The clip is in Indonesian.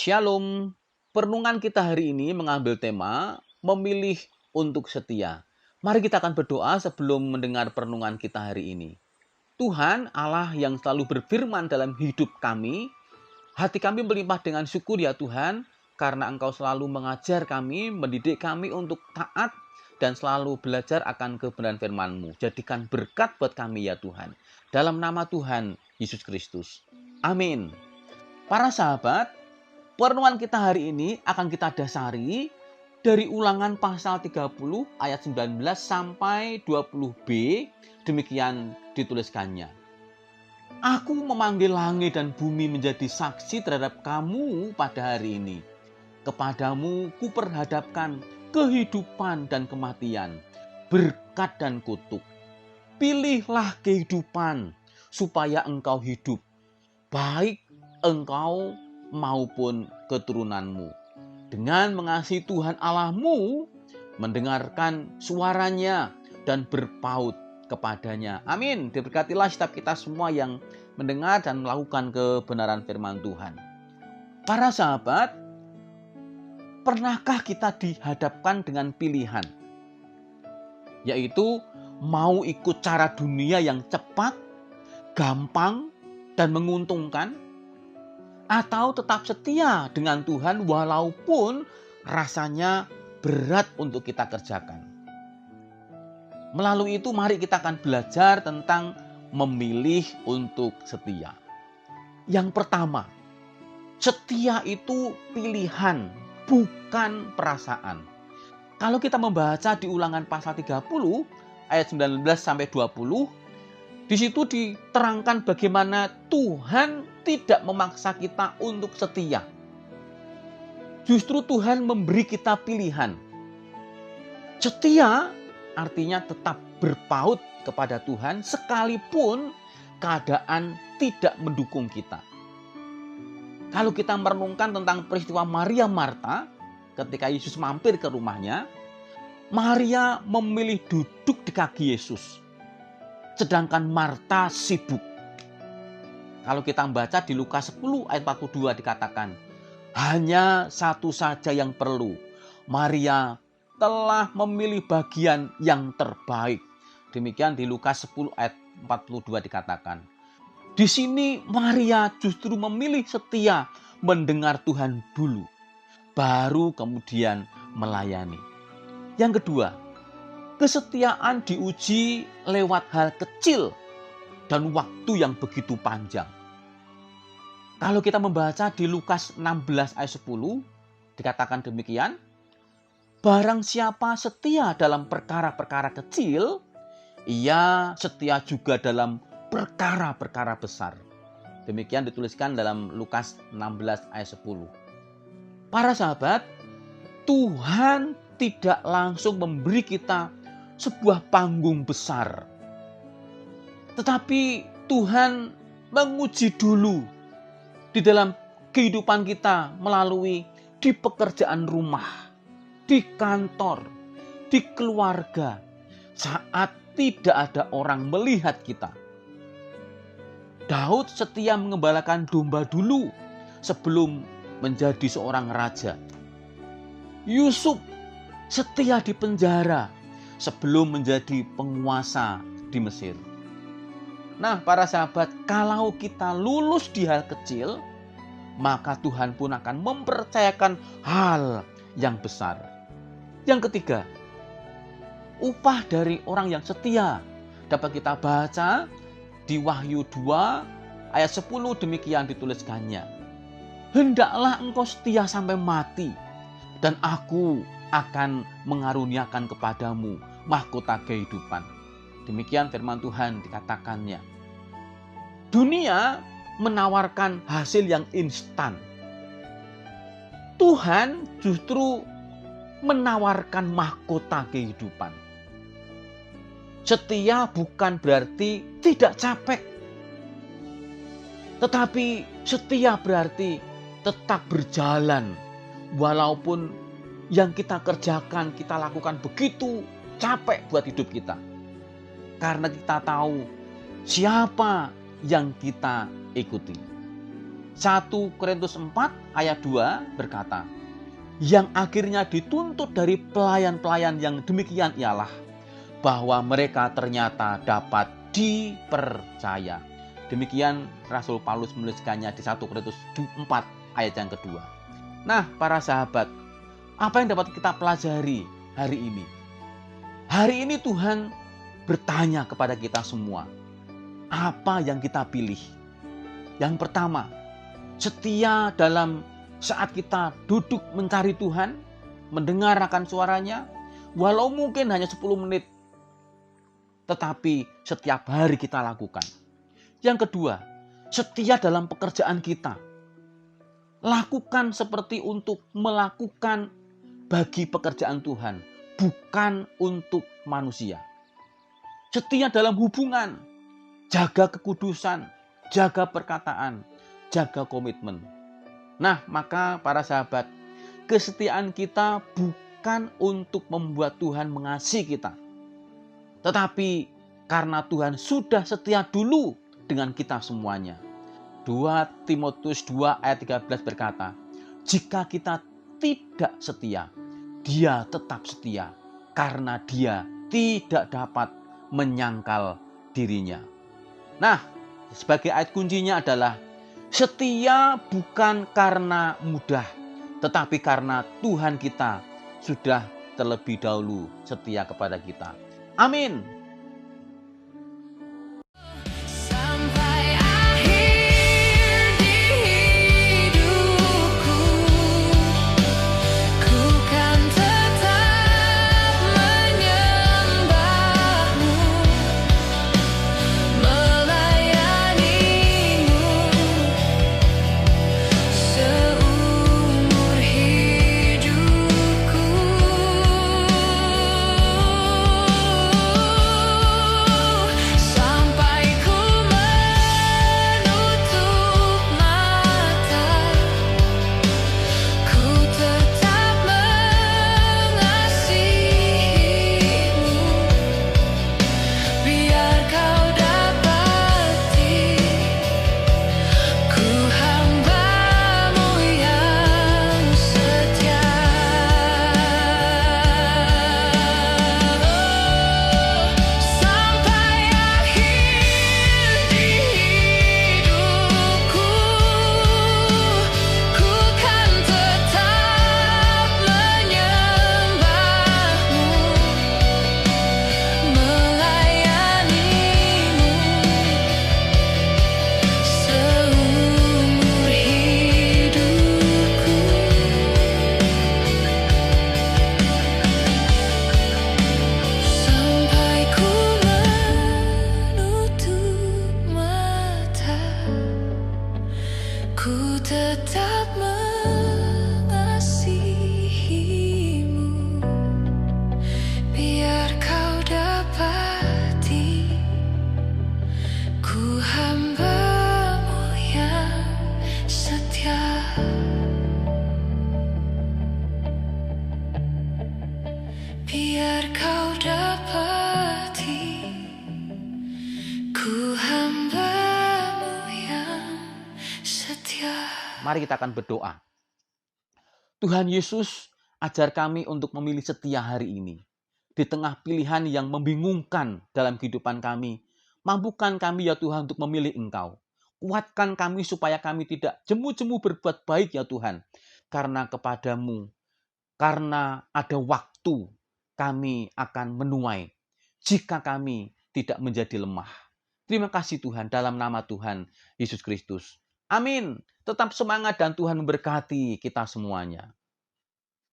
Shalom, perenungan kita hari ini mengambil tema memilih untuk setia. Mari kita akan berdoa sebelum mendengar perenungan kita hari ini. Tuhan Allah yang selalu berfirman dalam hidup kami, hati kami melimpah dengan syukur ya Tuhan, karena Engkau selalu mengajar kami, mendidik kami untuk taat dan selalu belajar akan kebenaran firman-Mu. Jadikan berkat buat kami ya Tuhan. Dalam nama Tuhan Yesus Kristus. Amin. Para sahabat, perenungan kita hari ini akan kita dasari dari Ulangan pasal 30 ayat 19 sampai 20b. Demikian dituliskannya. Aku memanggil langit dan bumi menjadi saksi terhadap kamu pada hari ini. Kepadamu kuperhadapkan kehidupan dan kematian, berkat dan kutuk. Pilihlah kehidupan supaya engkau hidup, baik engkau maupun keturunanmu. Dengan mengasihi Tuhan Allahmu, mendengarkan suaranya dan berpaut kepadanya. Amin. Diberkatilah setiap kita semua yang mendengar dan melakukan kebenaran firman Tuhan. Para sahabat, pernahkah kita dihadapkan dengan pilihan? Yaitu mau ikut cara dunia yang cepat, gampang, dan menguntungkan, atau tetap setia dengan Tuhan walaupun rasanya berat untuk kita kerjakan. Melalui itu mari kita akan belajar tentang memilih untuk setia. Yang pertama, setia itu pilihan, bukan perasaan. Kalau kita membaca di Ulangan pasal 30 ayat 19 sampai 20, di situ diterangkan bagaimana Tuhan tidak memaksa kita untuk setia. Justru Tuhan memberi kita pilihan. Setia artinya tetap berpaut kepada Tuhan sekalipun keadaan tidak mendukung kita. Kalau kita merenungkan tentang peristiwa Maria Marta ketika Yesus mampir ke rumahnya, Maria memilih duduk di kaki Yesus. Sedangkan Marta sibuk. Kalau kita membaca di Lukas 10 ayat 42 dikatakan, hanya satu saja yang perlu. Maria telah memilih bagian yang terbaik. Demikian di Lukas 10 ayat 42 dikatakan. Di sini Maria justru memilih setia mendengar Tuhan dulu. Baru kemudian melayani. Yang kedua, kesetiaan diuji lewat hal kecil dan waktu yang begitu panjang. Kalau kita membaca di Lukas 16 ayat 10, dikatakan demikian, barang siapa setia dalam perkara-perkara kecil, ia setia juga dalam perkara-perkara besar. Demikian dituliskan dalam Lukas 16 ayat 10. Para sahabat, Tuhan tidak langsung memberi kita sebuah panggung besar. Tetapi Tuhan menguji dulu di dalam kehidupan kita melalui di pekerjaan rumah, di kantor, di keluarga, saat tidak ada orang melihat kita. Daud setia mengembalakan domba dulu sebelum menjadi seorang raja. Yusuf setia di penjara sebelum menjadi penguasa di Mesir. Nah, para sahabat, kalau kita lulus di hal kecil, maka Tuhan pun akan mempercayakan hal yang besar. Yang ketiga, upah dari orang yang setia dapat kita baca di Wahyu 2 ayat 10 demikian dituliskannya. Hendaklah engkau setia sampai mati, dan aku akan mengaruniakan kepadamu mahkota kehidupan. Demikian firman Tuhan dikatakannya. Dunia menawarkan hasil yang instan. Tuhan justru menawarkan mahkota kehidupan. Setia bukan berarti tidak capek. Tetapi setia berarti tetap berjalan. Walaupun yang kita kerjakan, kita lakukan begitu capek buat hidup kita. Karena kita tahu siapa yang kita ikuti. 1 Korintus 4 ayat 2 berkata, yang akhirnya dituntut dari pelayan-pelayan yang demikian ialah bahwa mereka ternyata dapat dipercaya. Demikian Rasul Paulus menuliskannya di 1 Korintus 4 ayat yang kedua. Nah, para sahabat, apa yang dapat kita pelajari hari ini? Hari ini Tuhan bertanya kepada kita semua, apa yang kita pilih? Yang pertama, setia dalam saat kita duduk mencari Tuhan, mendengar akan suaranya, walau mungkin hanya 10 menit, tetapi setiap hari kita lakukan. Yang kedua, setia dalam pekerjaan kita. Lakukan seperti untuk melakukan bagi pekerjaan Tuhan, bukan untuk manusia. Setia dalam hubungan, jaga kekudusan, jaga perkataan, jaga komitmen. Nah, maka para sahabat, kesetiaan kita bukan untuk membuat Tuhan mengasihi kita, tetapi karena Tuhan sudah setia dulu dengan kita semuanya. 2 Timotius 2 ayat 13 berkata, jika kita tidak setia, Dia tetap setia karena Dia tidak dapat menyangkal dirinya. Nah, sebagai ayat kuncinya adalah setia bukan karena mudah, tetapi karena Tuhan kita sudah terlebih dahulu setia kepada kita. Amin. Biar kau dapati ku hamba-Mu yang setia. Mari kita akan berdoa. Tuhan Yesus, ajar kami untuk memilih setia hari ini. Di tengah pilihan yang membingungkan dalam kehidupan kami, mampukan kami ya Tuhan untuk memilih Engkau. Kuatkan kami supaya kami tidak jemu-jemu berbuat baik ya Tuhan. Karena kepadamu, karena ada waktu kami akan menuai jika kami tidak menjadi lemah. Terima kasih Tuhan, dalam nama Tuhan Yesus Kristus. Amin. Tetap semangat dan Tuhan memberkati kita semuanya.